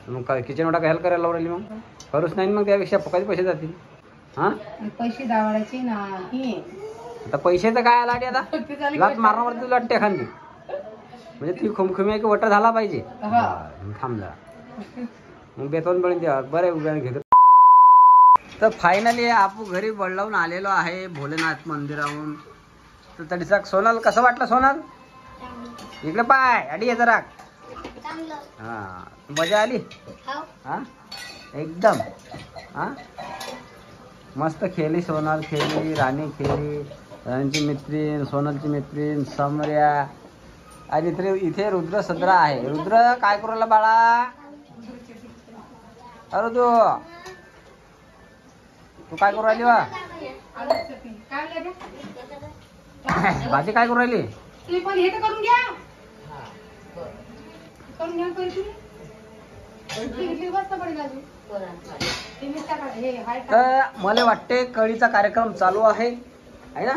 मग किचन वाटा काय करायला लावली मग करूच नाही मग त्यापेक्षा कधी पैसे जातील. हा पैसे दावाडायचे नाही. आता पैसे तर काय आला आता लाट मारणार तुला लाट एखादी म्हणजे ती खुमखुमी आहे की वटा झाला पाहिजे. थांब जरा मग बेतवून पडेल तेव्हा बरे उभ्या घेतो. तर फायनली आपण घरी बळलावून आलेलो आहे भोलेनाथ मंदिराहून. तर तरीचा सोनाल कसं वाटलं सोनाल इकडे पाय अडी जरा. हा मजा आली हा एकदम. हा मस्त खेळली सोनाल खेळली राणी खेळली राणीची मैत्रीण सोनालची मैत्रीण समर्या आणि इथे रुद्र सदरा आहे. रुद्र काय करू राहिला बाळा. अरे तू काय करू राहिली वा भाजी काय करू राहिली. तर मला वाटते कळीचा कार्यक्रम चालू आहे ना.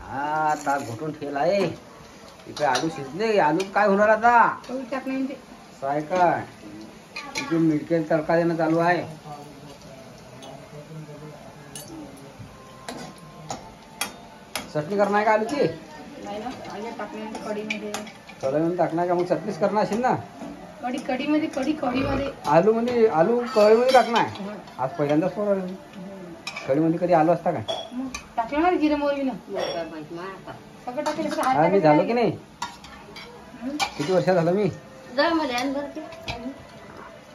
हा ताक घुटून ठेवला आहे. इकडे आलू शिजले. आलू काय होणार आता काय काय इथे मिरची तडका देणं चालू आहे. चटणी करणार का आलूची कढईमध्ये टाकणार का मग चटणीच करणार असेल ना. आलू मध्ये आलू कढईमध्ये टाकणार. आज पहिल्यांदाच कढईमध्ये कधी आलू असता काय मी झालो की नाही. किती वर्ष झालं मी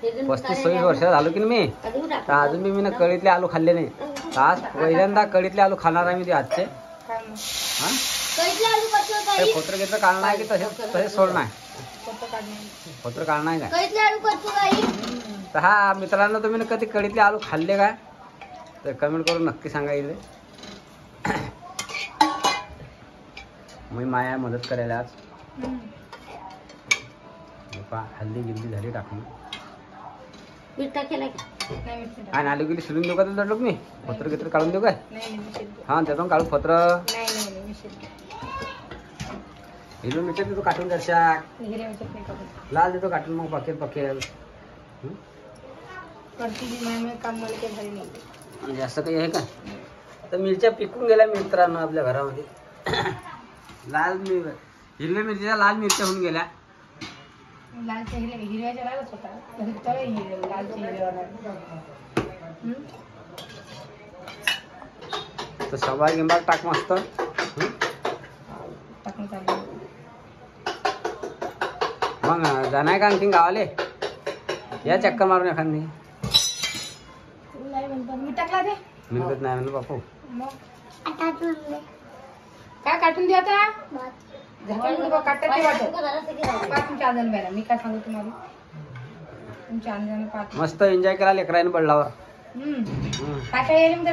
35-40 वर्ष झालो की नाही मी. तर अजून मी ना कढईतले आलू खाल्ले नाही. आज पहिल्यांदा कढईतले आलू खाणार आहे मी ते आजचे. खोत्र घेतलं काढणार आहे की तसे सोडणार खोत्र काढणार काय. तर हा मित्रांनो तुम्ही कधी कढईतले आलू खाल्ले काय तर कमेंट करून नक्की सांगा. इथे मी माया मदत करायला आज हल्ली गिल्ली झाली टाकून आणि आलू गिल्ली शिलून देऊ का तुला लोक मी पत्र घेत्र काढून देऊ काय. हा त्यातून काढू पत्र हिरवी मिरची देतो काटून दर्शक लाल देतो काटून मग पकेल जास्त काही आहे का. तर मिरच्या पिकून गेल्या मित्रांनो आपल्या घरामध्ये. लाल हिरव्या मिरच्या लाल मिरच्या होऊन गेल्या. तर सवाल गिंबाग टाक मस्त. मग जाणार का आणखी गावाले या चक्कर मारून एखादी. मिळत नाही म्हणलं बापू काय काटून द्या आता मी काय सांगू तुम्हाला तुमच्या अंदाजाने मस्त एन्जॉय केला लेकराने बळलावर. काय काय येईल मग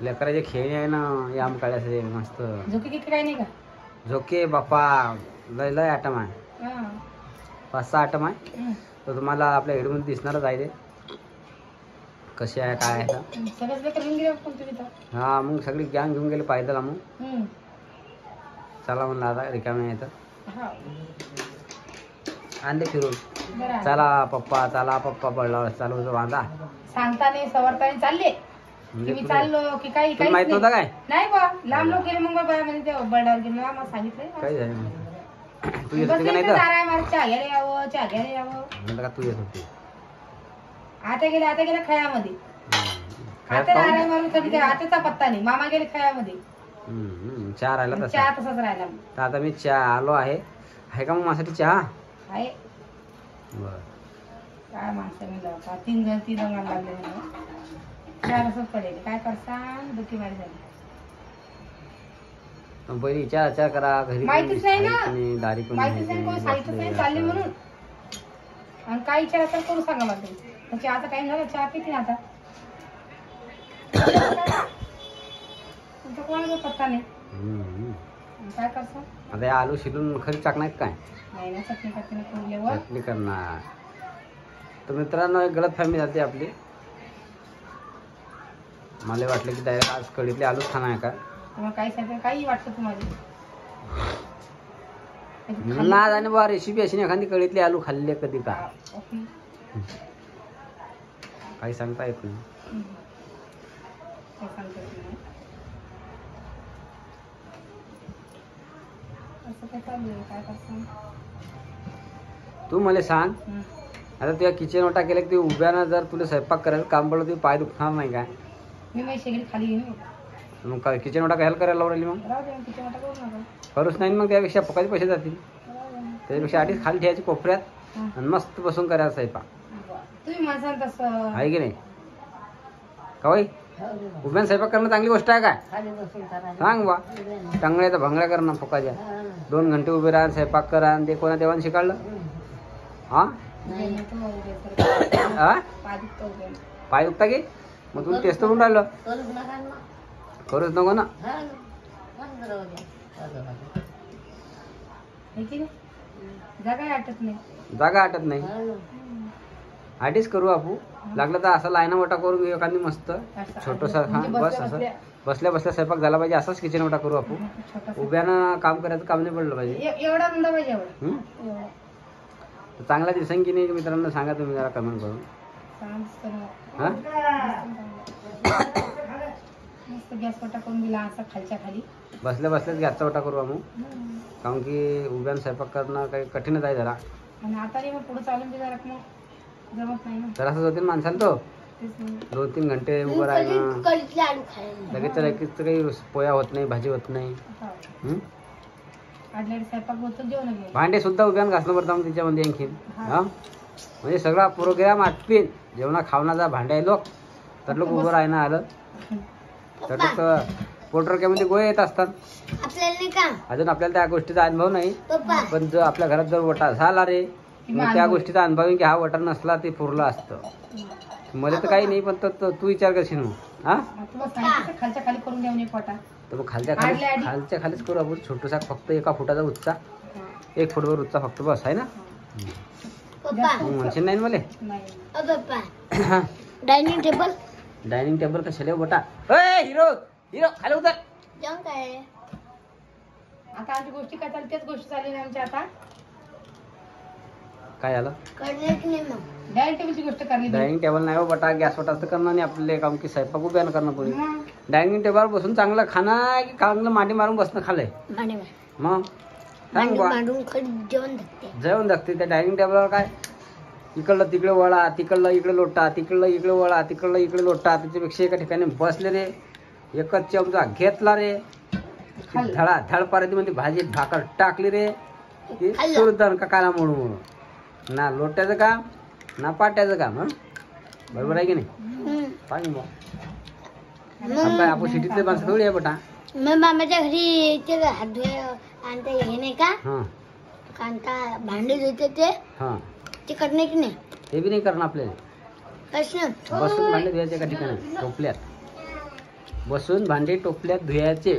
लेकराचे खेळ आहे ना या आमकाळ्याचे मस्त. झोके किती काय नाही का झोके बाप्पा लय आटम आहे. 5-6 आटम आहे. तर तुम्हाला आपल्या हेडमध्ये दिसणारच आहे ते कसे आहे काय आहे. हा मग सगळी गॅंग घेऊन गेले पाहिजे मग चला म्हणलं आता रिकामे येतं आणले फिरून. चला पप्पा बळला चालू बांधा सांगता नाही सवारता चालले मी चाललो की काही माहित नव्हतं काय नाही बा लांब लोक गेले. मग बाबा म्हणजे ते बळडावर गेले मला सांगितलं काही झालं तू येत होती का नाही चहा घ्यायला यावं म्हणलं का तू येत होती. आता गेले खयामध्ये आता आराय मारून कधी आताचा पत्ता नाही. मामा गेले खयामध्ये चहा राहिला चहा तसाच राहिला. तर आता मी चहा आलो आहे का मग माझ्यासाठी चहा आहे. बरं काय माणसं 3 जण लागले चहा पडेल काय करसान दुखी मारी झाली. पहिले विचार करा घरी माहितीच नाही ना दारी माहितीच नाही कोण सांगितलं नाही चालली म्हणून. आणि काय विचार करू सांगा मला त्याची आता टाइम झाला चहा पिते आता तुमचा कोणाचा पत्ता नाही. काय करसा आता आलू शिलून खरी टाकणार काय नाही ना चटणी करणार. तर मित्रांनो एक गलत फॅमिली जाते आपली. मला वाटलं की डायरेक्ट आज कढीतले आलूच खाणार आहे का तुम्हाला काही सांगते काही वाटतं तुम्हाला ना जाणे बा रेसिपी अशी एखादी कळीतली आलू खाल्ले कधी का काही सांगता येत नाही. काय सांगता येत नाही. असं काय चालू आहे, काय करता? तू मला सांग आता तुझ्या किचन ओटा केलं की ते उभ्यानं जर तुला स्वयंपाक करायचं काम पडलं तुझे पाय दुखणार नाही काय? मी माझी शेगडी खाली घेईन मग काय किचन ओटा कशाला करायला लावली मग? राहू दे किचन वाटा करू नका. करूच नाही मग त्यापेक्षा फुकाचे पैसे जातील. त्याच्यापेक्षा आधीच खाली ठेवायची कोपऱ्यात आणि मस्त बसून करायचा स्वयंपाक. तुम्ही माझा तसं आहे की नाही का बाई? उभ्यानं स्वयंपाक करणं चांगली गोष्ट आहे काय? सांग बा. टांगड्याचा भंगड्या करणं फुकाच्या 2 घंटे उभे राहा स्वयंपाक करा आणि ते कोणा देवाने शिकाळलं हा? पाय दुखता की मग तुला टेस्ट करून राहिलं करूच नको ना. जागा आटत नाही आधीच करू आपू. लागलं तर असं लाईना वटा करून घेऊ एखादी मस्त छोटसा. हा बस असं बसल्या बसल्या स्वयंपाक झाला पाहिजे असाच किचन वटा करू आपू. उभ्यानं काम करायचं काम नाही पडलं पाहिजे. एवढा मुंडा पाहिजे. चांगला दिसेल की नाही मित्रांनो सांगा तुम्ही जरा कमेंट करून. हा मस्त गॅस वटा करून दिला असा खालच्या खाली बसल्या बसल्याच गॅसचा वटा करू आम्ही. कारण की उभ्यानं स्वयंपाक करणं काही कठीणच आहे जरा. आणि आता मग पुढे चालून ते जरा मग जमत नाही ना. तर असंच होते माणसाला तो 2-3 घंटे उभं राहणं लगेच लगेच काही पोया होत नाही भाजी होत नाही. स्वयंपाक होतो जेवण भांडे सुद्धा उभ्यानं घासणं पडतं त्याच्यामध्ये आणखीन. हा म्हणजे सगळा प्रोग्राम आटपीन जेवणा खावणाचा भांड्या लोक तर लोक उभं राहणं आलं तर लोक पोटरक्यामध्ये गोळे येत असतात. अजून आपल्याला त्या गोष्टीचा अनुभव नाही पण जर आपल्या घरात जर वटा झाला रे मग त्या गोष्टीचा अनुभव आहे की हा वटा नसला ते पुरलं असतं. मला तर काही नाही पण तू विचार करशील मग. हा खालच्या खाली करून घेऊन एक वाटा तर मग खालच्या खालीच करू आपण. छोटूसा फक्त 1 फुटाचा उच्चा 1 फुटवर उच्चा फक्त बस आहे ना. म्हणशील नाही मला डायनिंग टेबल कशाला बटा हिरो हिरो खाली उतर. आता आमची गोष्टी काय चालली तेच गोष्टी चालली ना आमच्या. आता काय झालं? डायनिंग टेबलची गोष्ट करली. डायनिंग टेबल नाही हो बटा गॅस वटा असतं करणं आणि आपले काम की स्वयंपाक उभ्यानं करणं पुढे. डायनिंग टेबल बसून चांगलं खाणं की चांगलं मांडी मारून बसणं खाल्लंय मग सांग बा. जेवण लागते त्या डायनिंग टेबलवर काय इकडलं तिकडे वळा तिकडलं इकडे लोटा तिकडलं इकडे वळा तिकडलं इकडे लोटा. त्याच्यापेक्षा एका ठिकाणी बसले रे एकच चमचा घेतला रे धडा धड पाराती मध्ये भाजी भाकर टाकली रे की सुरदान का काला मोडू म्हणून ना लोट्याचं काम ना पाट्याचं काम. बरोबर आहे की नाही? सांग मग काय आपण सिटीतले माणसं थोडी आहे बेटा. मामाच्या घरी ते हात धुय आणि हे नाही का कांता भांडे धुते ते करणे की नाही? ते बी नाही करणं आपल्याला. बसून भांडे धुवायचे एका ठिकाणी टोपल्यात बसून भांडे टोपल्यात धुयाचे.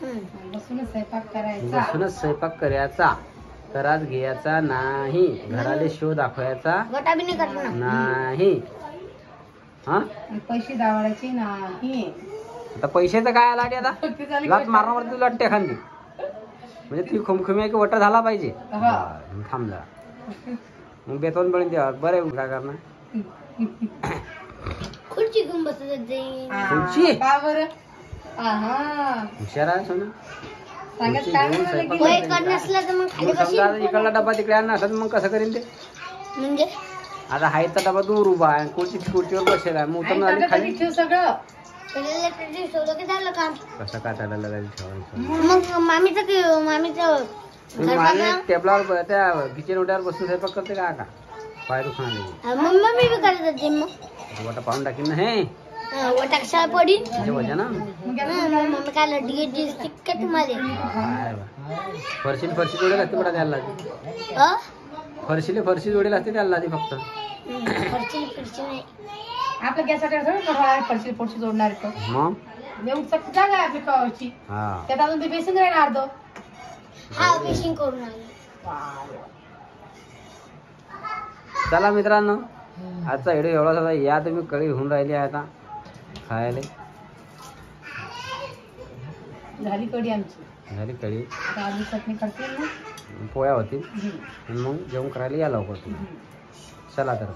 बसूनच स्वयंपाक करायचा त्रास घ्यायचा नाही. घराले शो दाखवायचा नाही. हा पैसे दावायचे नाही. आता पैशाचं काय आला आता लाट मारण्यावरती तुला वाटते एखादी म्हणजे ती खुमखुमी आहे की वटा झाला पाहिजे. थांब जरा मग बेतवून पडेल तेव्हा बरं काय करणार. खुर्ची घेऊन बसत खुर्ची का बरं? हुशार आहे सोना. इकडला डबा तिकडे आणणार असं मग कसं करीन ते. म्हणजे आता हायचा डबा दूर उभा आहे खुर्चीवर बसेल आहे मग उतरून आली खाली सगळं कसं काय त्याला ठेवायचं. मग मामीचं टेबलावर त्या किचन ओट्यावर बसून स्वयंपाक करते का पाय दुखणार मम्मी बी करत होती. मग वटा पाहून टाकीन ना हे वटा कशाला पडीन वजा ना मम्मी काय लड्डी का तुम्हाला फरशी जोडे लागते बडा द्यायला लागते. फरशी जोडे लागते त्याला लागते फक्त. आपल्या गॅससाठी फरशी जोडणार मग जागा आपली कवाची त्यात अजून ते बेसिंग राहणार अर्ध. हा बेसिंग करून चला मित्रांनो आजचा व्हिडिओ एवढाच होता. या तुम्ही कळी होऊन राहिली आहे आता खायला. झाली कढी आमची झाली कळी. चटणी करते ना पोळ्या होतील आणि मग जेवण करायला या लवकर तुम्ही. चला तर